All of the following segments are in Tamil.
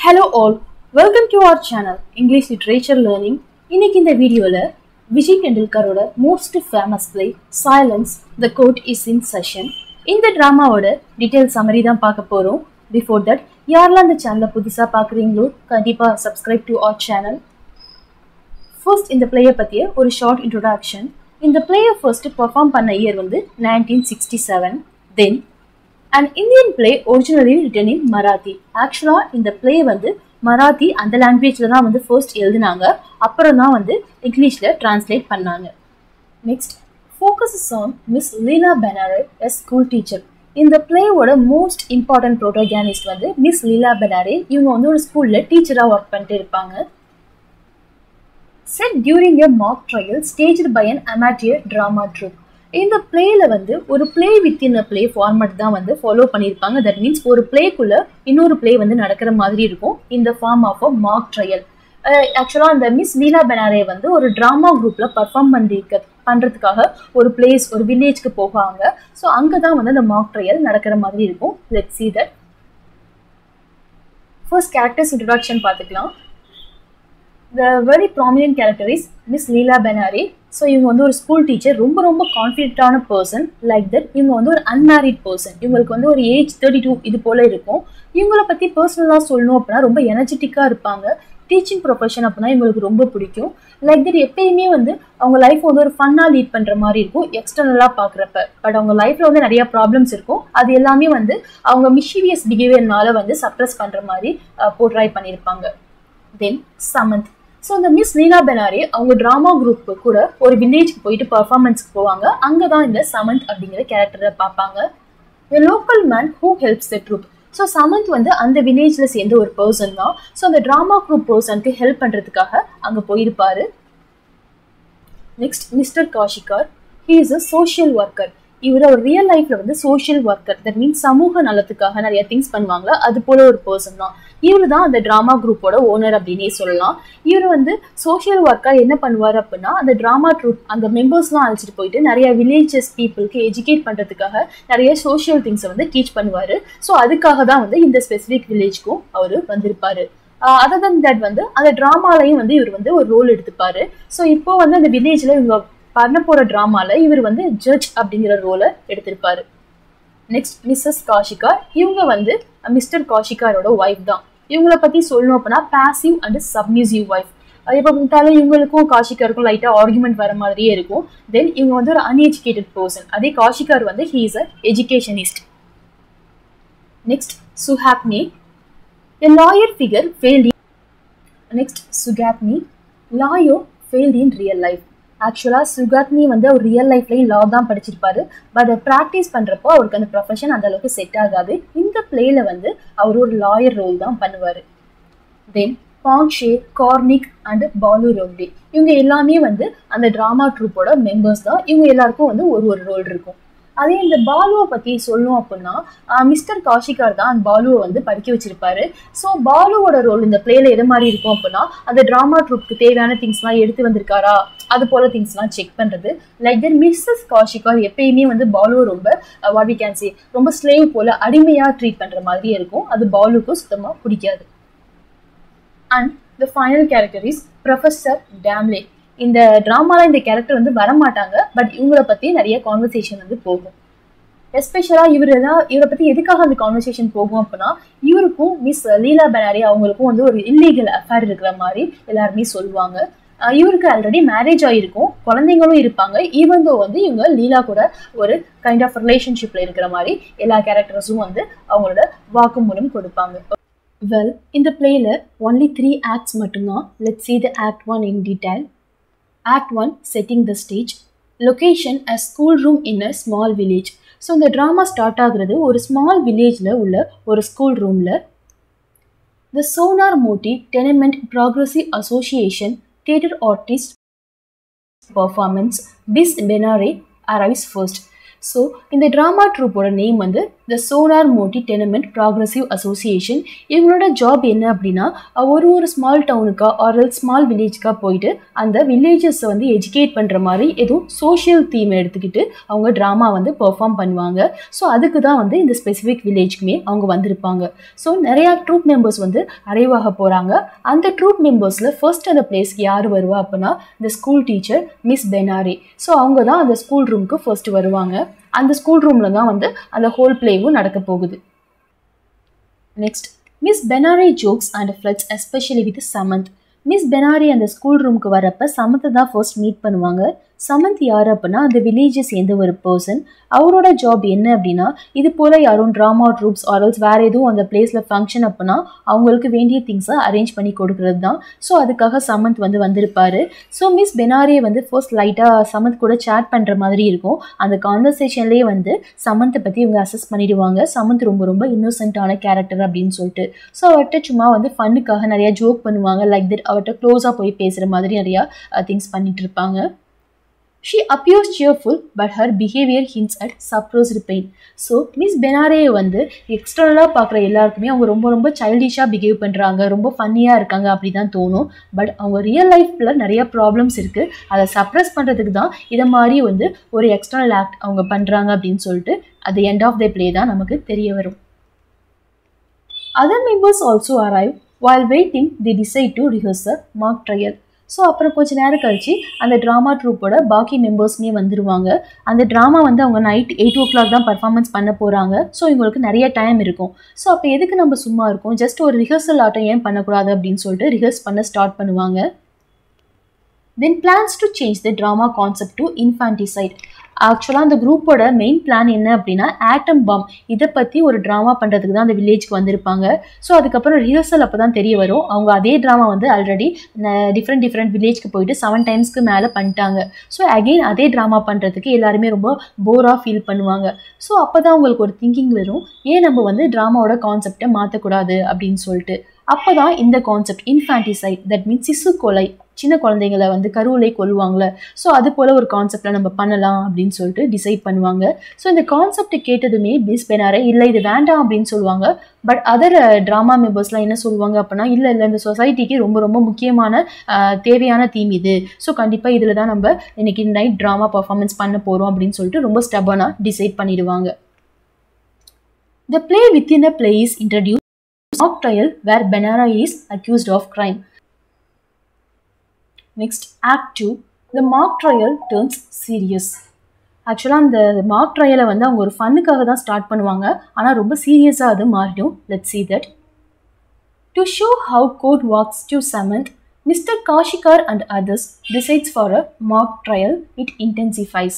Hello all, welcome to our channel English Literature Learning. இன்னைக்கு இந்த வீடியோல விஜய் டெண்டுல்கரோட most famous play silence the court is in session இந்த டிராமாவோட டீடைல் சம்மரி தான் பார்க்க போறோம். பிஃபோர் தட் யாரெல்லாம் இந்த சேனலை புதுசா பார்க்குறீங்களோ கண்டிப்பா subscribe to our channel. First இந்த பிளேயை பற்றிய ஒரு ஷார்ட் இன்ட்ரோடக்ஷன். இந்த பிளேயை ஃபர்ஸ்ட் பெர்ஃபார்ம் பண்ண இயர் வந்து 1967. தென் an Indian play originally written in Marathi. Actually இந்த play வந்து மராத்தி அந்த லாங்குவேஜ்ல தான் வந்து ஃபர்ஸ்ட் எழுதினாங்க, அப்புறம் தான் வந்து இங்கிலீஷ்ல டிரான்ஸ்லேட் பண்ணாங்க. Next focuses on miss Leela Benare a school teacher. இந்த பிளேயோட மோஸ்ட் இம்பார்ட்டன்ட் ப்ரோட்டோகானிஸ்ட் வந்து மிஸ் லீலா பெனாரே. இவங்க வந்து ஒரு ஸ்கூல்ல டீச்சராக ஒர்க் பண்ணிட்டு இருப்பாங்க. Set during a mock trial staged by an amateur drama troupe. இந்த பிளேல வந்து ஒரு play within a play format தான் வந்து ஃபாலோ பண்ணியிருப்பாங்க. தட் மீன்ஸ் ஒரு பிளேக்குள்ள இன்னொரு பிளே வந்து நடக்கிற மாதிரி இருக்கும் இந்த form of a mock trial. ஆக்சுவலாக அந்த மிஸ் லீலா பெனாரே வந்து ஒரு ட்ராமா குரூப்ல பர்ஃபார்ம் பண்றதுக்காக ஒரு பிளேஸ் ஒரு வில்லேஜ்க்கு போவாங்க. ஸோ அங்கே தான் வந்து அந்த மாக் ட்ரையல் நடக்கிற மாதிரி இருக்கும். Let's see that. First characters introduction பார்த்துக்கலாம். The very prominent character is Miss Leela Benare. So இவங்க வந்து ஒரு ஸ்கூல் டீச்சர், ரொம்ப கான்ஃபிடென்ட்டான பர்சன். லைக் தட் இவங்க வந்து ஒரு அன்மேரிட் பர்சன். இவங்களுக்கு வந்து ஒரு ஏஜ் 32 இது போல் இருக்கும். இவங்கள பற்றி பர்சனலாக சொல்லணும் அப்படின்னா ரொம்ப எனர்ஜெட்டிக்காக இருப்பாங்க. டீச்சிங் ப்ரொஃபஷன் அப்படின்னா இவங்களுக்கு ரொம்ப பிடிக்கும். லைக் தட் எப்பயுமே வந்து அவங்க லைஃப் வந்து ஒரு ஃபன்னாக லீட் பண்ணுற மாதிரி இருக்கும் எக்ஸ்டர்னலாக பார்க்குறப்ப. பட் அவங்க லைஃப்பில் வந்து நிறைய ப்ராப்ளம்ஸ் இருக்கும். அது எல்லாமே வந்து அவங்க மிஷீவியஸ் பிஹேவியர்னால வந்து சப்ரஸ் பண்ணுற மாதிரி போர்ட்ரை பண்ணியிருப்பாங்க. தென் சமந்த். ஸோ இந்த மிஸ் லீலா பெனாரே அவங்க ட்ராமா குரூப்பு கூட ஒரு வில்லேஜ்க்கு போயிட்டு பர்ஃபார்மன்ஸ்க்கு போவாங்க. அங்கே தான் இந்த சமந்த் அப்படிங்கிற கேரக்டரை பார்ப்பாங்க. த local man who helps the troupe. So Samanth வந்து அந்த வில்லேஜில் சேர்ந்த ஒரு பர்சன் தான். ஸோ அந்த ட்ராமா குரூப் பர்சனுக்கு ஹெல்ப் பண்ணுறதுக்காக அங்கே போயிருப்பாரு. Next mister Kashikar. He is a social worker. இவர் ஒரு ரியல் லைஃப்ல வந்து சோஷியல் ஒர்க்கர். தட் மீன்ஸ் சமூக நலத்துக்காக நிறைய திங்ஸ் பண்ணுவாங்களா, அது போல ஒரு பர்சன் தான். இவரு தான் அந்த டிராமா குரூப்போட ஓனர் அப்படின்னே சொல்லலாம். இவர் வந்து சோஷியல் ஒர்க்கா என்ன பண்ணுவார் அப்படின்னா, அந்த டிராமா ட்ரூப் அந்த மெம்பர்ஸ்லாம் அழைச்சிட்டு போயிட்டு நிறைய வில்லேஜஸ் பீப்புளுக்கு எஜுகேட் பண்றதுக்காக நிறைய சோஷியல் திங்ஸை வந்து டீச் பண்ணுவாரு. ஸோ அதுக்காக தான் வந்து இந்த ஸ்பெசிஃபிக் வில்லேஜ்க்கும் அவர் வந்திருப்பாரு. அதர் தன் தட் வந்து அந்த டிராமாலையும் வந்து இவர் வந்து ஒரு ரோல் எடுத்துப்பாரு. ஸோ இப்போ வந்து அந்த வில்லேஜ்ல இவங்க பண்ண போற டிராமால இவர் வந்து ஜட்ஜ் அப்படிங்கிற ரோலை எடுத்திருப்பாரு. Next Mrs காஷிகார். இவங்க வந்து மிஸ்டர் காஷிகாரோட ஒய்ஃப் தான். இவங்கள பத்தி சொல்லணும் அப்படின்னா பாசிவ் அண்ட் சப்மிசிவ் ஒய்ஃப். எப்போ பார்த்தாலும் இவங்களுக்கும் காஷிகாருக்கும் லைட்டா ஆர்குமெண்ட் வர மாதிரியே இருக்கும். தென் இவங்க வந்து ஒரு அன்எஜுகேட்டட் பர்சன். அதே காஷிகார் வந்து he is a educationist. Next சுஹாக்னி. A lawyer figure failed in. Next Sugatni. Lawyer failed in real life. ஆக்சுவலாக சுகாத்னி வந்து அவர் ரியல் லைஃப்லையும் லா தான் படிச்சிருப்பாரு. பட் ப்ராக்டிஸ் பண்ணுறப்போ அவருக்கு அந்த ப்ரொஃபஷன் அந்த அளவுக்கு செட் ஆகாது. இந்த பிளேல வந்து அவர் ஒரு லாயர் ரோல் தான் பண்ணுவார். தென் பாங்ஷே, கார்னிக் அண்ட் பாலு ரோக்டே இவங்க எல்லாமே வந்து அந்த ட்ராமா ட்ரூப்போட மெம்பர்ஸ் தான். இவங்க எல்லாருக்கும் வந்து ஒரு ரோல் இருக்கும். அதே இந்த பாலுவை பற்றி சொல்லணும் அப்படின்னா மிஸ்டர் காஷிகார் தான் அந்த பாலுவை வந்து படிக்க வச்சிருப்பாரு. ஸோ பாலுவோட ரோல் இந்த பிளேல எது மாதிரி இருக்கும் அப்படின்னா, அந்த ட்ராமா ட்ரூப்க்கு தேவையான திங்ஸ்லாம் எடுத்து வந்திருக்காரா அது போல திங்ஸ்லாம் செக் பண்ணுறது. லைக் தென் மிஸ்ஸஸ் காஷிகார் எப்பயுமே வந்து பாலுவை ரொம்ப வாட் வி கேன் சே ரொம்ப ஸ்லேவ் போல அடிமையாக ட்ரீட் பண்ணுற மாதிரியே இருக்கும். அது பாலுக்கும் சுத்தமாக பிடிக்காது. And the final character is professor Damle. இந்த ட்ராமால இந்த கேரக்டர் வந்து வரமாட்டாங்க. பட் இவங்களை பற்றி நிறைய கான்வர்சேஷன் வந்து போகும். எஸ்பெஷலாக இவரை பற்றி எதுக்காக அந்த கான்வர்சேஷன் போகும் அப்படின்னா, இவருக்கும் மிஸ் லீலா பெனாரே அவங்களுக்கும் வந்து ஒரு இல்லீகல் அஃபேர் இருக்கிற மாதிரி எல்லாருமே சொல்லுவாங்க. இவருக்கு ஆல்ரெடி மேரேஜ் ஆகிருக்கும், குழந்தைங்களும் இருப்பாங்க. ஈவன் தோ வந்து இவங்க லீலா கூட ஒரு கைண்ட் ஆஃப் ரிலேஷன்ஷிப்ல இருக்கிற மாதிரி எல்லா கேரக்டர்ஸும் வந்து அவங்களோட வாக்குமூலம் கொடுப்பாங்க. வெல், இந்த பிளேல ஒன்லி 3 ஆக்ட்ஸ் மட்டும்தான். Let's see the act 1 in detail. Act 1 setting the stage. Location a school room in a small village. So இந்த ட்ராமா ஸ்டார்ட் ஆகுறது ஒரு ஸ்மால் வில்லேஜில் உள்ள ஒரு ஸ்கூல் ரூமில். The Sonar Moti tenement progressive association theatre artist performance miss Benare arrives first. So இந்த ட்ராமா ட்ரூப்போட நேம் வந்து the Sonar Moti tenement progressive association. இவங்களோட ஜாப் என்ன அப்படின்னா ஒரு ஸ்மால் டவுனுக்கா ஆர் ஸ்மால் வில்லேஜ்க்கா போயிட்டு அந்த வில்லேஜஸை வந்து எஜுகேட் பண்ணுற மாதிரி எதுவும் சோஷியல் தீம் எடுத்துக்கிட்டு அவங்க ட்ராமா வந்து பெர்ஃபார்ம் பண்ணுவாங்க. ஸோ அதுக்கு தான் வந்து இந்த ஸ்பெசிஃபிக் வில்லேஜ்க்குமே அவங்க வந்திருப்பாங்க. ஸோ நிறையா ட்ரூப் மெம்பர்ஸ் வந்து அரைவாக போகிறாங்க. அந்த ட்ரூப் மெம்பர்ஸில் ஃபர்ஸ்ட் அந்த பிளேஸ்க்கு யார் வருவா அப்படின்னா இந்த ஸ்கூல் டீச்சர் மிஸ் பெனாரே. ஸோ அவங்க தான் அந்த ஸ்கூல் ரூமுக்கு ஃபர்ஸ்ட் வருவாங்க. அந்த ஸ்கூல் ரூமில் தான் வந்து அந்த ஹோல் பிளேவும் நடக்க போகுது. Next, miss Benare jokes and flirts especially with Samant. Miss Benare அந்த ஸ்கூல் ரூமுக்கு வரப்போ சமந்தை தான் ஃபர்ஸ்ட் மீட் பண்ணுவாங்க. சமந்த் யார் அப்படின்னா அந்த வில்லேஜை சேர்ந்த ஒரு பர்சன். அவரோட ஜாப் என்ன அப்படின்னா இது போல் யாரும் ட்ராமா ட்ரூப்ஸ் ஆரல்ஸ் வேறு எதுவும் அந்த பிளேஸில் ஃபங்க்ஷன் அப்படின்னா அவங்களுக்கு வேண்டிய திங்ஸை அரேஞ்ச் பண்ணி கொடுக்குறது தான். ஸோ அதுக்காக சமந்த் வந்து வந்திருப்பார். ஸோ மிஸ் பெனாரே வந்து ஃபர்ஸ்ட் லைட்டாக சமந்த் கூட சேட் பண்ணுற மாதிரி இருக்கும். அந்த கான்வர்சேஷன்லேயே வந்து சமந்தை பற்றி இவங்க அசஸ் பண்ணிடுவாங்க. சமந்த் ரொம்ப ரொம்ப இன்னோசென்ட்டான கேரக்டர் அப்படின்னு சொல்லிட்டு. ஸோ அவர்கிட்ட சும்மா வந்து ஃபன்னுக்காக நிறையா ஜோக் பண்ணுவாங்க. லைக் தட் அவர்கிட்ட க்ளோஸாக போய் பேசுகிற மாதிரி நிறையா திங்ஸ் பண்ணிட்டு இருப்பாங்க. She appears cheerful, but her behavior hints at suppressed pain. So miss Benare வந்து எக்ஸ்டர்னலாக பார்க்குற எல்லாருக்குமே அவங்க ரொம்ப ரொம்ப சைல்டிஷாக பிஹேவ் பண்ணுறாங்க, ரொம்ப ஃபன்னியாக இருக்காங்க அப்படி தான் தோணும். பட் அவங்க ரியல் லைஃப்பில் நிறைய ப்ராப்ளம்ஸ் இருக்குது. அதை சப்ரஸ் பண்ணுறதுக்கு தான் இதை மாதிரி வந்து ஒரு எக்ஸ்டர்னல் ஆக்ட் அவங்க பண்ணுறாங்க அப்படின்னு சொல்லிட்டு at the end of the play தான் நமக்கு தெரிய வரும். Other members also arrive. While waiting, they decide to rehearse a mock trial. So அப்புறம் கொஞ்சம் நேரம் கழிச்சு அந்த ட்ராமா ட்ரூப்போட பாக்கி மெம்பர்ஸ்மே வந்துடுவாங்க. அந்த ட்ராமா வந்து அவங்க நைட் 8 o'clock தான் பர்ஃபார்மன்ஸ் பண்ண போகிறாங்க. ஸோ இவங்களுக்கு நிறைய டைம் இருக்கும். ஸோ அப்போ எதுக்கு நம்ம சும்மா இருக்கோம், ஜஸ்ட் ஒரு ரிஹர்சல் ஆட்டம் ஏன் பண்ணக்கூடாது அப்படின்னு சொல்லிட்டு ரிஹர்ஸ் பண்ண ஸ்டார்ட் பண்ணுவாங்க. Then plans to change the drama concept to infanticide. ஆக்சுவலாக அந்த குரூப்போட மெயின் பிளான் என்ன அப்படின்னா ஆட்டம் பாம் இதை பற்றி ஒரு ட்ராமா பண்ணுறதுக்கு தான் அந்த வில்லேஜ்க்கு வந்திருப்பாங்க. ஸோ அதுக்கப்புறம் ரிஹர்சல் அப்போ தான் தெரிய வரும் அவங்க அதே ட்ராமா வந்து ஆல்ரெடி டிஃப்ரெண்ட் வில்லேஜ்க்கு போயிட்டு 7 times மேலே பண்ணிட்டாங்க. ஸோ அகெயின் அதே ட்ராமா பண்ணுறதுக்கு எல்லாருமே ரொம்ப போராக ஃபீல் பண்ணுவாங்க. ஸோ அப்போ தான் உங்களுக்கு ஒரு திங்கிங் வரும், ஏன் நம்ம வந்து ட்ராமாவோட கான்செப்டை மாற்றக்கூடாது அப்படின்னு சொல்லிட்டு. அப்போ தான் இந்த கான்செப்ட் இன்ஃபான்டிசைட், தட் மீன்ஸ் சிசு கொலை, சின்ன குழந்தைங்களை வந்து கருவிலே கொல்லுவாங்களே, ஸோ அது போல் ஒரு கான்செப்டில் நம்ம பண்ணலாம் அப்படின்னு சொல்லிட்டு டிசைட் பண்ணுவாங்க. ஸோ இந்த கான்செப்டை கேட்டதுமே மிஸ் பெனாரே இல்லை இது வேண்டாம் அப்படின்னு சொல்லுவாங்க. பட் அதர் ட்ராமா மெம்பர்ஸ்லாம் என்ன சொல்லுவாங்க அப்படின்னா இல்லை இந்த சொசைட்டிக்கு ரொம்ப ரொம்ப முக்கியமான தேவையான தீம் இது, ஸோ கண்டிப்பாக இதில் தான் நம்ம இன்னைக்கு நைட் ட்ராமா பர்ஃபார்மன்ஸ் பண்ண போகிறோம் அப்படின்னு சொல்லிட்டு ரொம்ப ஸ்டபனாக டிசைட் பண்ணிடுவாங்க. The play within a play is introduced. Mock trial where Benara is accused of crime. Next, Act 2. The mock trial turns serious. ஆக்சுவலாக அந்த மார்க் ட்ரையலை வந்து அவங்க ஒரு ஃபன்னுக்காக தான் ஸ்டார்ட் பண்ணுவாங்க, ஆனால் ரொம்ப சீரியஸாக அது மாறிடும். Let's see that. To show how court works to Samanth, Mr. Kashikar and others decides for a mock trial. It intensifies.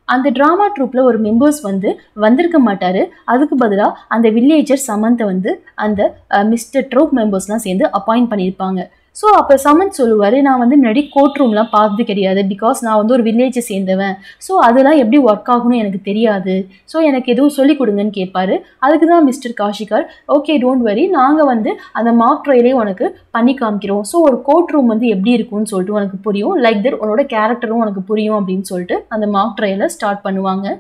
அந்த ட்ராமா ட்ரூப்பில் ஒரு மெம்பர்ஸ் வந்து வந்திருக்க மாட்டார். அதுக்கு பதிலாக அந்த வில்லேஜர் சமந்தை வந்து அந்த மிஸ்டர் ட்ரூப் மெம்பர்ஸ்லாம் சேர்ந்து அப்பாயிண்ட் பண்ணியிருப்பாங்க. ஸோ அப்போ சமந்த் சொல்லுவார், நான் வந்து முன்னாடி கோர்ட் ரூம்லாம் பார்த்தது கிடையாது, பிகாஸ் நான் வந்து ஒரு வில்லேஜை சேர்ந்தவன், ஸோ அதெல்லாம் எப்படி ஒர்க் ஆகும்னு எனக்கு தெரியாது, ஸோ எனக்கு எதுவும் சொல்லிக் கொடுங்கன்னு கேட்பாரு. அதுக்கு தான் மிஸ்டர் காஷிகார், ஓகே டோன்ட் வரி, நாங்கள் வந்து அந்த மார்க் ட்ரையலே உனக்கு பண்ணி காமிக்கிறோம், ஸோ ஒரு கோர்ட் ரூம் வந்து எப்படி இருக்கும்னு சொல்லிட்டு உனக்கு புரியும், லைக் தட் உன்னோட கேரக்டரும் உனக்கு புரியும் அப்படின்னு சொல்லிட்டு அந்த மார்க் ட்ரையலை ஸ்டார்ட் பண்ணுவாங்க.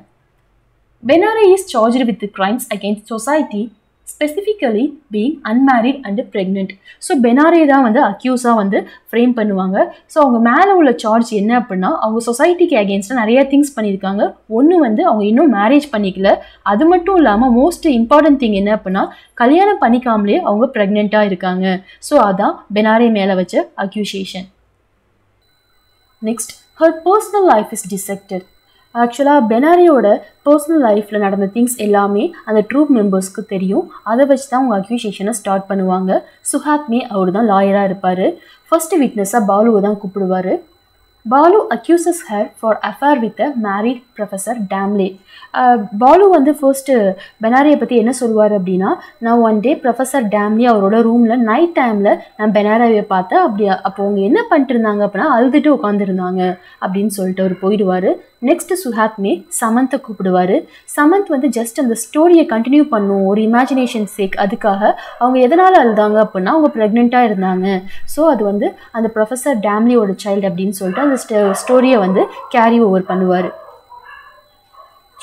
Benare is charged with crimes against society, specifically being unmarried and pregnant. So Benare தான் வந்து அக்யூஸாக வந்து ஃப்ரேம் பண்ணுவாங்க. ஸோ அவங்க மேலே உள்ள சார்ஜ் என்ன அப்படின்னா அவங்க சொசைட்டிக்கு அகேன்ஸ்டாக நிறையா திங்ஸ் பண்ணியிருக்காங்க. ஒன்று வந்து அவங்க இன்னும் மேரேஜ் பண்ணிக்கல, அது மட்டும் இல்லாமல் மோஸ்ட் இம்பார்ட்டன்ட் திங் என்ன அப்படின்னா கல்யாணம் பண்ணிக்காமலே அவங்க ப்ரெக்னெண்ட்டாக இருக்காங்க. ஸோ அதான் பெனாரே மேலே வச்ச accusation. Next, her personal life is dissected. ஆக்சுவலாக பெனாரியோட பர்சனல் லைஃப்பில் நடந்த திங்ஸ் எல்லாமே அந்த ட்ரூப் மெம்பர்ஸ்க்கு தெரியும். அதை வச்சு தான் அவங்க அக்யூசேஷனை ஸ்டார்ட் பண்ணுவாங்க. சுஹாத்மே அவர் தான் லாயராக இருப்பார். ஃபர்ஸ்ட் விட்னஸாக பாலுவை தான் கூப்பிடுவார். Balu accuses her for affair with a married professor Damle. Balu வந்து ஃபர்ஸ்ட்டு பெனாரியை பற்றி என்ன சொல்லுவார் அப்படின்னா, நான் ஒன் டே ப்ரொஃபஸர் டேம்லே அவரோட ரூமில் நைட் டைமில் நான் பெனாரியை பார்த்தேன், அப்போ அவங்க என்ன பண்ணிட்டு இருந்தாங்க அப்படின்னா அழுதுட்டு உட்காந்துருந்தாங்க அப்படின்னு சொல்லிட்டு அவர் போயிடுவார். நெக்ஸ்ட்டு சுஹாத்மே சமந்தை கூப்பிடுவார். சமந்த் வந்து ஜஸ்ட் அந்த ஸ்டோரியை கண்டினியூ பண்ணும் ஒரு இமேஜினேஷன் சேக், அதுக்காக அவங்க எதனால் அழுதாங்க அப்படின்னா அவங்க ப்ரெக்னெண்ட்டாக இருந்தாங்க, ஸோ அது வந்து அந்த ப்ரொஃபஸர் டேம்லியோட சைல்டு அப்படின்னு சொல்லிட்டு அந்த ஸ்டோரியை வந்து கேரி ஓவர் பண்ணுவார்.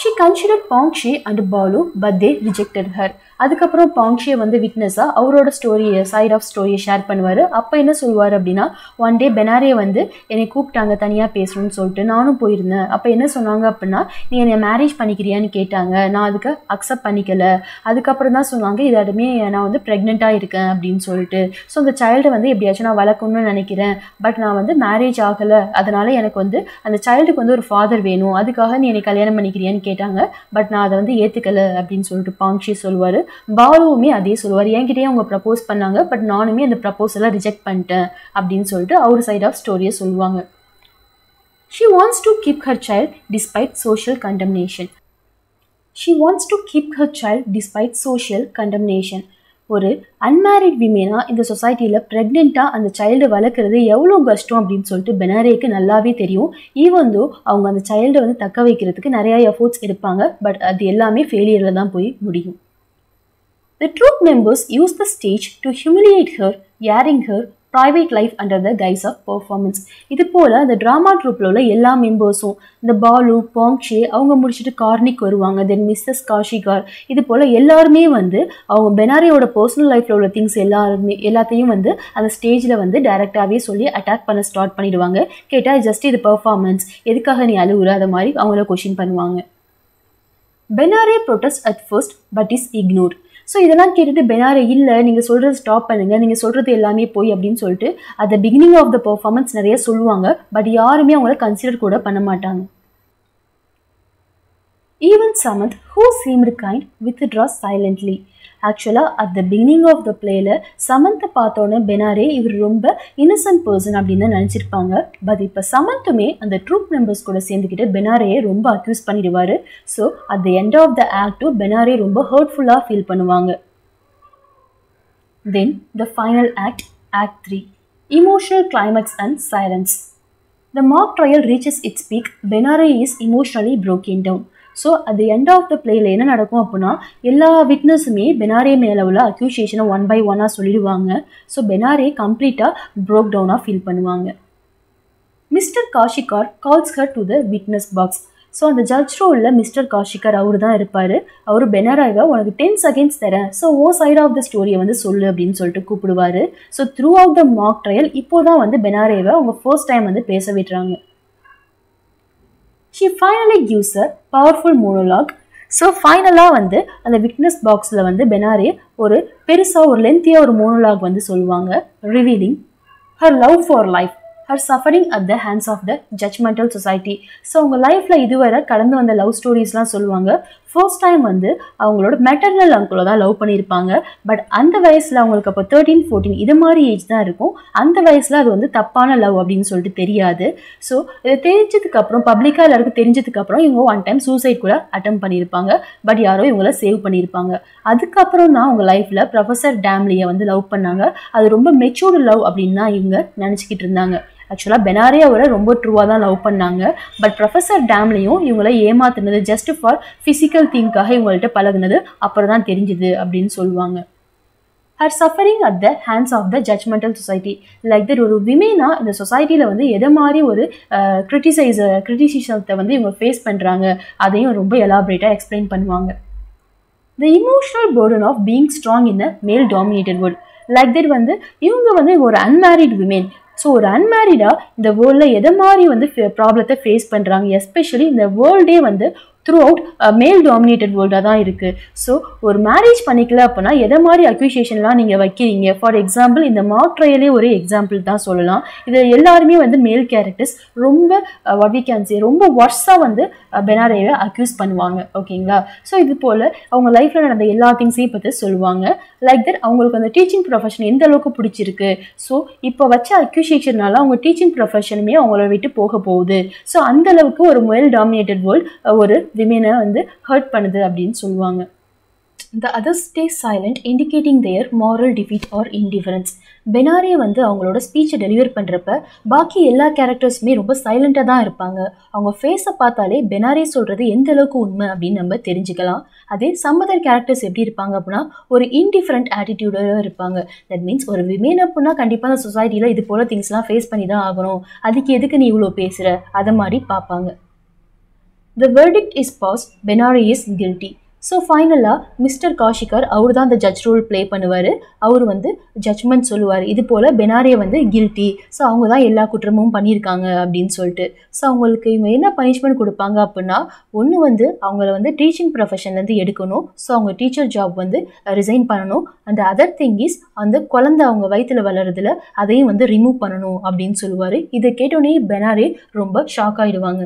She considered Pongxie and Balu, but they rejected her. அதுக்கப்புறம் பாங்ஷியை வந்து விட்னஸாக அவரோட ஸ்டோரியை சைட் ஆஃப் ஸ்டோரியை ஷேர் பண்ணுவார். அப்போ என்ன சொல்லுவார் அப்படின்னா, ஒன் டே பெனாரியை வந்து என்னை கூப்பிட்டாங்க தனியாக பேசணும்னு சொல்லிட்டு நானும் போயிருந்தேன். அப்போ என்ன சொன்னாங்க அப்படின்னா, நீ என்னை மேரேஜ் பண்ணிக்கிறியான்னு கேட்டாங்க. நான் அதுக்கு அக்செப்ட் பண்ணிக்கல. அதுக்கப்புறம் தான் சொன்னாங்க, இதாடுமே நான் வந்து ப்ரெக்னெண்ட்டாக இருக்கேன் அப்படின்னு சொல்லிட்டு. ஸோ அந்த சைல்டை வந்து எப்படியாச்சும் நான் வளர்க்கணும்னு நினைக்கிறேன், பட் நான் வந்து மேரேஜ் ஆகலை, அதனால் எனக்கு வந்து அந்த சைல்டுக்கு வந்து ஒரு ஃபாதர் வேணும், அதுக்காக நீ என்னை கல்யாணம் பண்ணிக்கிறியான்னு கேட்டாங்க, பட் நான் அதை வந்து ஏற்றுக்கலை அப்படின்னு சொல்லிட்டு பாங்ஷி சொல்லுவார். பாலுவுமே அதே சொல்லுவார், என்கிட்டயே அவங்க ப்ரப்போஸ் பண்ணாங்க, பட் நானுமே அந்த ப்ரப்போஸெல்லாம் ரிஜெக்ட் பண்ணிட்டேன் அப்படின்னு சொல்லிட்டு அவர் சைட் ஆஃப் ஸ்டோரியை சொல்லுவாங்க. She wants to keep her child despite social condemnation. She wants to keep her child despite social condemnation. ஒரு அன்மேரிட் விமேனாக இந்த சொசைட்டியில் ப்ரெக்னெண்ட்டாக அந்த சைல்டை வளர்க்குறது எவ்வளோ கஷ்டம் அப்படின்னு சொல்லிட்டு பெனாரேக்கு நல்லாவே தெரியும். ஈவன் தோ அவங்க அந்த சைல்டை வந்து தக்க வைக்கிறதுக்கு நிறையா எஃபோர்ட்ஸ் எடுப்பாங்க, பட் அது எல்லாமே ஃபெயிலியரில் தான் போய் முடியும். The troop members use the stage to humiliate her, airing her private life under the guise of performance. இது போல் அந்த ட்ராமா ட்ரூப்பில் உள்ள எல்லா மெம்பர்ஸும், இந்த பாலு, பாங்ஷே அவங்க முடிச்சுட்டு கார்னிக் வருவாங்க, தென் மிஸ்ஸஸ் காஷிகார், இது போல் எல்லாருமே வந்து அவங்க பெனாரியோட பர்சனல் லைஃப்பில் உள்ள திங்ஸ் எல்லாத்தையும் வந்து அந்த ஸ்டேஜில் வந்து டைரெக்டாகவே சொல்லி அட்டாக் பண்ண ஸ்டார்ட் பண்ணிடுவாங்க. கேட்டால் ஜஸ்ட் இது பர்ஃபார்மன்ஸ், எதுக்காக நீ அழுகுற, அதை மாதிரி அவங்கள கொஷின் பண்ணுவாங்க. Benare protest at first but is ignored. So இதெல்லாம் கேட்டுட்டு பெனாரே, இல்லை நீங்கள் சொல்கிறது ஸ்டாப் பண்ணுங்கள், நீங்கள் சொல்கிறது எல்லாமே போய் அப்படின்னு சொல்லிட்டு at the beginning of the performance நிறைய சொல்லுவாங்க, பட் யாருமே அவங்கள கன்சிடர் கூட பண்ண மாட்டாங்க. Even Samant, who seemed kind, withdraws silently. ஆக்சுவலாக at the beginning of the பிளேயில் சமந்தை பார்த்தோன்னே பெனாரே இவர் ரொம்ப இன்னசென்ட் பர்சன் அப்படின்னு தான் நினச்சிருப்பாங்க. பட் இப்போ சமந்துமே அந்த ட்ரூப் மெம்பர்ஸ் கூட சேர்ந்துக்கிட்டு பெனாரையை ரொம்ப அக்யூஸ் பண்ணிடுவார். So at the end of the ஆக்டும் பெனாரே ரொம்ப ஹர்ட்ஃபுல்லாக ஃபீல் பண்ணுவாங்க. Then the final act, act 3, emotional climax and silence. The mock trial reaches its peak. Benare is emotionally broken down. So at the end of the playல என்ன நடக்கும் அப்படின்னா, எல்லா விட்னஸுமே பெனாரே மேலே உள்ள அக்யூசியேஷனை ஒன் பை ஒன்னாக சொல்லிடுவாங்க. ஸோ பெனாரே கம்ப்ளீட்டாக ப்ரோக் டவுனாக ஃபீல் பண்ணுவாங்க. Mister Kashikar calls her to the witness box. So அந்த ஜட்ஜ் ரோலில் மிஸ்டர் காஷிகார் அவர் தான் இருப்பார். அவர் பெனாராவை உனக்கு 10 செகண்ட்ஸ் தரேன், so oh side of the ஸ்டோரியை வந்து சொல்லு அப்படின்னு சொல்லிட்டு கூப்பிடுவார். So throughout the mock trial இப்போ தான் வந்து பெனாரேவை அவங்க ஃபர்ஸ்ட் டைம் வந்து பேச விடுறாங்க. She finally gives a powerful monologue. So ஃபைனலாக வந்து அந்த விட்னஸ் பாக்ஸில் வந்து பெனாரே ஒரு பெருசாக ஒரு லென்த்தியாக ஒரு மோனோலாக் வந்து சொல்லுவாங்க. Revealing her love for life, her suffering at the hands of the judgmental society. So அவங்க லைஃப்பில் இதுவரை கடந்து வந்த லவ் ஸ்டோரிஸ்லாம் சொல்லுவாங்க. ஃபர்ஸ்ட் டைம் வந்து அவங்களோட மெட்டர்னல் அங்கிளை தான் லவ் பண்ணியிருப்பாங்க. பட் அந்த வயசில் அவங்களுக்கு அப்போ 13, 14 இது மாதிரி ஏஜ் தான் இருக்கும். அந்த வயசில் அது வந்து தப்பான லவ் அப்படின்னு சொல்லிட்டு தெரியாது. ஸோ இதை தெரிஞ்சதுக்கப்புறம் பப்ளிக்காக எல்லாருக்கும் தெரிஞ்சதுக்கப்புறம் இவங்க ஒன் டைம் சூசைட் கூட அட்டெம்ப்ட் பண்ணியிருப்பாங்க. பட் யாரோ இவங்கள சேவ் பண்ணியிருப்பாங்க. அதுக்கப்புறம் தான் அவங்க லைஃப்பில் ப்ரொஃபஸர் டேம்லியை வந்து லவ் பண்ணாங்க. அது ரொம்ப மெச்சூர்டு லவ் அப்படின்னு தான் இவங்க நினச்சிக்கிட்டு இருந்தாங்க. ஆக்சுவலாக பெனாரே அவரை ரொம்ப ட்ரூவாக தான் லவ் பண்ணாங்க. பட் ப்ரொஃபஸர் டேம்லையும் இவங்களை ஏமாத்துனது ஜஸ்ட் ஃபார் ஃபிசிக்கல் திங்காக இவங்கள்ட்ட பழகுனது அப்புறம் தான் தெரிஞ்சுது அப்படின்னு சொல்லுவாங்க. Her suffering at the hands of the judgemental society. Like that ஒரு விமேனாக இந்த சொசைட்டியில் வந்து எதை மாதிரி ஒரு கிரிட்டிசிசத்தை வந்து இவங்க ஃபேஸ் பண்ணுறாங்க அதையும் ரொம்ப எலாபரேட்டாக எக்ஸ்பிளைன் பண்ணுவாங்க. The emotional burden of being strong in a male dominated world. Like that வந்து இவங்க வந்து ஒரு அன்மேரிட் விமேன். ஸோ ஒரு அன்மேரிடாக இந்த வேர்ல்டில் எதை மாதிரி வந்து ப்ராப்ளத்தை ஃபேஸ் பண்ணுறாங்க. எஸ்பெஷலி இந்த வேர்ல்டே வந்து த்ரூ அவுட் மேல் டாமினேட்டட் வேர்ல்டாக தான் இருக்குது. ஸோ ஒரு மேரேஜ் பண்ணிக்கல அப்படின்னா எதை மாதிரி அக்யூசியேஷன்லாம் நீங்கள் வைக்கிறீங்க. ஃபார் எக்ஸாம்பிள் இந்த மாக் ட்ரையலே ஒரு எக்ஸாம்பிள் தான் சொல்லலாம். இதில் எல்லாருமே வந்து மேல் கேரக்டர்ஸ் ரொம்ப வாட் வி கேன் சே ரொம்ப ஒர்ஸாக வந்து பெனாரேவை அக்யூஸ் பண்ணுவாங்க. ஓகேங்களா. ஸோ இது போல் அவங்க லைஃப்பில் நடந்த எல்லா திங்ஸையும் பற்றி சொல்லுவாங்க. லைக் தட் அவங்களுக்கு அந்த டீச்சிங் ப்ரொஃபஷன் எந்த அளவுக்கு பிடிச்சிருக்கு. ஸோ இப்போ வச்ச அக்யூசியேஷனால அவங்க டீச்சிங் ப்ரொஃபஷனுமே அவங்கள விட்டு போக போகுது. ஸோ அந்த அளவுக்கு ஒரு மேல் டாமினேட்டட் வேர்ல்ட் ஒரு விமனை வந்து ஹர்ட் பண்ணுது அப்படின்னு சொல்லுவாங்க. The others stay silent, indicating their moral defeat or indifference. பெனாரே வந்து அவங்களோட ஸ்பீச்சை டெலிவர் பண்ணுறப்ப பாக்கி எல்லா கேரக்டர்ஸுமே ரொம்ப சைலண்ட்டாக தான் இருப்பாங்க. அவங்க ஃபேஸை பார்த்தாலே பெனாரே சொல்கிறது எந்த அளவுக்கு உண்மை அப்படின்னு நம்ம தெரிஞ்சுக்கலாம். அதே சம் அதர் கேரக்டர்ஸ் எப்படி இருப்பாங்க அப்படின்னா ஒரு இன்டிஃபரண்ட் ஆட்டிடியூடாக இருப்பாங்க. தட் மீன்ஸ் ஒரு விமேன் அப்படின்னா கண்டிப்பாக அந்த சொசைட்டியில் இது போல் திங்ஸ்லாம் ஃபேஸ் பண்ணி தான் ஆகணும், அதுக்கு எதுக்கு நீ இவ்வளோ பேசுகிற அதை மாதிரி பார்ப்பாங்க. The verdict is passed. Benari is guilty. So ஃபைனலாக மிஸ்டர் காஷிகர் அவர் தான் அந்த ஜட்ஜ் ரோல் ப்ளே பண்ணுவார். அவர் வந்து ஜட்ஜ்மெண்ட் சொல்லுவார், இது போல் பெனாரியை வந்து கில்ட்டி, ஸோ அவங்க தான் எல்லா குற்றமும் பண்ணியிருக்காங்க அப்படின்னு சொல்லிட்டு. ஸோ அவங்களுக்கு இவங்க என்ன பனிஷ்மெண்ட் கொடுப்பாங்க அப்படின்னா, ஒன்று வந்து அவங்கள வந்து டீச்சிங் ப்ரொஃபஷன்லேருந்து எடுக்கணும். ஸோ அவங்க டீச்சர் ஜாப் வந்து ரிசைன் பண்ணணும். அண்ட் அதர் திங் இஸ் அந்த குழந்தை அவங்க வயிற்றில் வளருதுல அதையும் வந்து ரிமூவ் பண்ணணும் அப்படின்னு சொல்லுவார். இதை கேட்டோன்னே பெனாரி ரொம்ப ஷாக் ஆகிடுவாங்க.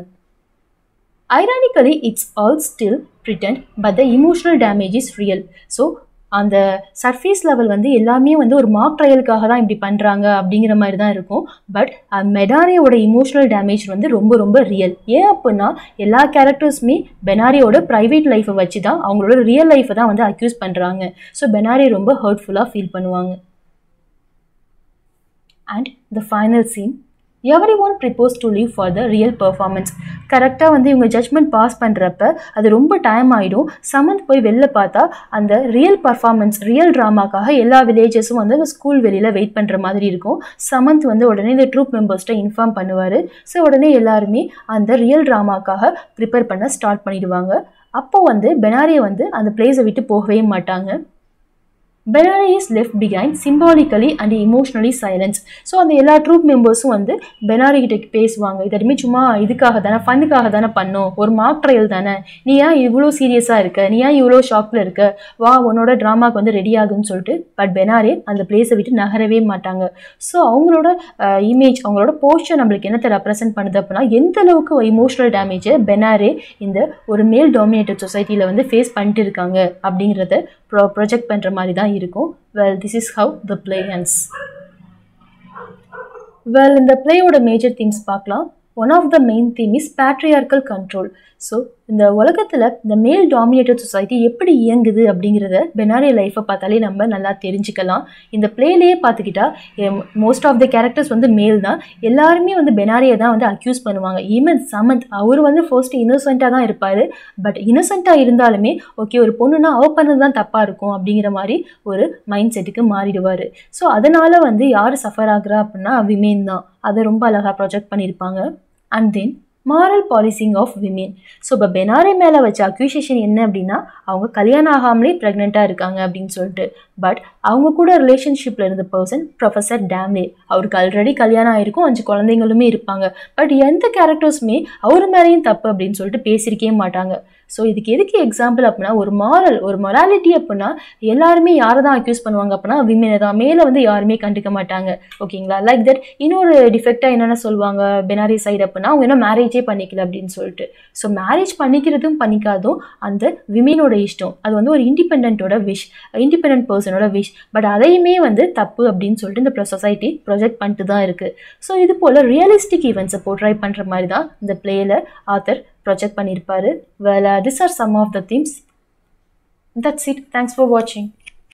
Ironically, it's all still pretend, but the emotional damage is real. So, அந்த சர்ஃபேஸ் லெவல் வந்து எல்லாமே வந்து ஒரு மார்க் ட்ரையலுக்காக தான் இப்படி பண்ணுறாங்க அப்படிங்கிற மாதிரி தான் இருக்கும். பட் பெனாரியோட இமோஷனல் டேமேஜ் வந்து ரொம்ப ரொம்ப ரியல். ஏன் அப்படின்னா எல்லா கேரக்டர்ஸுமே பெனாரியோட ப்ரைவேட் லைஃப்பை வச்சு தான் அவங்களோட ரியல் லைஃப்பை தான் வந்து அக்யூஸ் பண்ணுறாங்க. ஸோ பெனாரி ரொம்ப ஹர்ட்ஃபுல்லாக ஃபீல் பண்ணுவாங்க. And the final scene, everyone proposed to leave for the real performance. கரெக்டாக வந்து இவங்க ஜட்ஜ்மெண்ட் பாஸ் பண்ணுறப்ப அது ரொம்ப டைம் ஆகிடும். சமந்த் போய் வெளில பார்த்தா அந்த ரியல் பர்ஃபார்மன்ஸ், ரியல் ட்ராமாக்காக எல்லா வில்லேஜஸும் வந்து ஸ்கூல் வெளியில் வெயிட் பண்ணுற மாதிரி இருக்கும். சமந்த் வந்து உடனே இந்த ட்ரூப் மெம்பர்ஸ்ட்டை இன்ஃபார்ம் பண்ணுவார். ஸோ உடனே எல்லாருமே அந்த ரியல் ட்ராமாக்காக ப்ரிப்பேர் பண்ண ஸ்டார்ட் பண்ணிடுவாங்க. அப்போது வந்து பெனாரியை வந்து அந்த பிளேஸை விட்டு போகவே மாட்டாங்க. Benari is left behind symbolically and emotionally silence. So அந்த எல்லா ட்ரூப் மெம்பர்ஸும் வந்து பெனாரி கிட்ட பேசுவாங்க, இதெல்லாமே சும்மா இதுக்காக தானே, ஃபன்னுக்காக தானே பண்ணோம், ஒரு மார்க் ட்ரையல் தானே, நீ ஏன் இவ்வளோ சீரியஸாக இருக்க, நீ ஏன் இவ்வளோ ஷாக்கில் இருக்க, வா உன்னோட ட்ராமாவுக்கு வந்து ரெடி ஆகுன்னு சொல்லிட்டு. பட் பெனாரி அந்த பிளேஸை விட்டு நகரவே மாட்டாங்க. ஸோ அவங்களோட இமேஜ், அவங்களோட போஸ்டர் நம்மளுக்கு என்னத்தை ரெப்ரசென்ட் பண்ணுது அப்படின்னா, எந்த அளவுக்கு எமோஷனல் டேமேஜை பெனாரி இந்த ஒரு மேல் டாமினேட்டட் சொசைட்டியில் வந்து ஃபேஸ் பண்ணிட்டு இருக்காங்க அப்படிங்கிறத ப்ரொஜெக்ட் பண்ணுற மாதிரி தான் இருக்கும். Well, this is how the play ends. Well, in the play ஓட major themes பார்க்கலாம். One of the main theme is patriarchal control. So இந்த உலகத்தில் இந்த மேல் டாமினேட்டட் சொசைட்டி எப்படி இயங்குது அப்படிங்கிறத பெனாரி லைஃப்பை பார்த்தாலே நம்ம நல்லா தெரிஞ்சுக்கலாம். இந்த பிளேலேயே பார்த்துக்கிட்டா மோஸ்ட் ஆஃப் த கேரக்டர்ஸ் வந்து மேல் தான். எல்லாருமே வந்து பெனாரியை தான் வந்து அக்யூஸ் பண்ணுவாங்க. ஈவன் சமந்த், அவர் வந்து ஃபர்ஸ்ட் இன்னோசென்ட்டாக தான் இருப்பார். பட் இன்னோசென்ட்டாக இருந்தாலுமே ஓகே ஒரு பொண்ணுன்னா அவள் பண்ணது தான் தப்பாக இருக்கும் அப்படிங்கிற மாதிரி ஒரு மைண்ட் செட்டுக்கு மாறிடுவார். ஸோ அதனால் வந்து யார் சஃபர் ஆகுறா அப்படின்னா விமென் தான். அதை ரொம்ப அழகாக ப்ரொஜெக்ட் பண்ணியிருப்பாங்க. And then moral policing of women. So இப்போ பெனாரி மேலே வச்ச அக்யூசேஷன் என்ன அப்படின்னா, அவங்க கல்யாணம் ஆகாமலே ப்ரெக்னெண்ட்டாக இருக்காங்க அப்படின்னு சொல்லிட்டு. பட் அவங்க கூட ரிலேஷன்ஷிப்பில் இருந்த பர்சன் ப்ரொஃபஸர் டேம்லே, அவருக்கு ஆல்ரெடி கல்யாணம் ஆகிருக்கும், 5 குழந்தைங்களுமே இருப்பாங்க. பட் எந்த கேரக்டர்ஸுமே அவர் மேலேயும் தப்பு அப்படின்னு சொல்லிட்டு பேசியிருக்கே மாட்டாங்க. ஸோ இதுக்கு எதுக்கு எக்ஸாம்பிள் அப்படின்னா, ஒரு மொராலிட்டி அப்படின்னா எல்லாருமே யாரை தான் அக்யூஸ் பண்ணுவாங்க அப்படின்னா விமெனை தான். மேலே வந்து யாருமே கண்டுக்க மாட்டாங்க. ஓகேங்களா? லைக் தட் இன்னொரு டிஃபெக்டாக என்னென்ன சொல்லுவாங்க பெனாரி சைடு அப்படின்னா, அவங்க என்ன மேரேஜே பண்ணிக்கல அப்படின்னு சொல்லிட்டு. ஸோ மேரேஜ் பண்ணிக்கிறதும் பண்ணிக்காதும் அந்த விமெனோட இஷ்டம். அது வந்து ஒரு இண்டிபெண்டோட விஷ், இண்டிபெண்ட் பர்சனோட விஷ். பட் அதையுமே வந்து தப்பு அப்படின்னு சொல்லிட்டு இந்த சொசைட்டி ப்ரொஜெக்ட் பண்ணிட்டு தான் இருக்குது. ஸோ இது போல் ரியலிஸ்டிக் ஈவெண்ட்ஸை போர்ட்ரை பண்ணுற மாதிரி தான் இந்த பிளேயில் ஆத்தர் ப்ரொஜெக்ட் பண்ணியிருப்பாரு. Well, these are some of the themes. That's it. Thanks for watching.